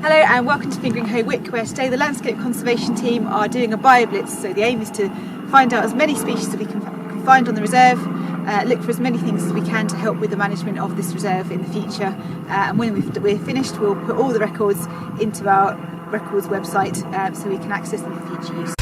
Hello and welcome to Fingringhoe Wick, where today the landscape conservation team are doing a Bioblitz. So the aim is to find out as many species as we can find on the reserve, look for as many things as we can to help with the management of this reserve in the future, and when we're finished we'll put all the records into our records website so we can access them for future use.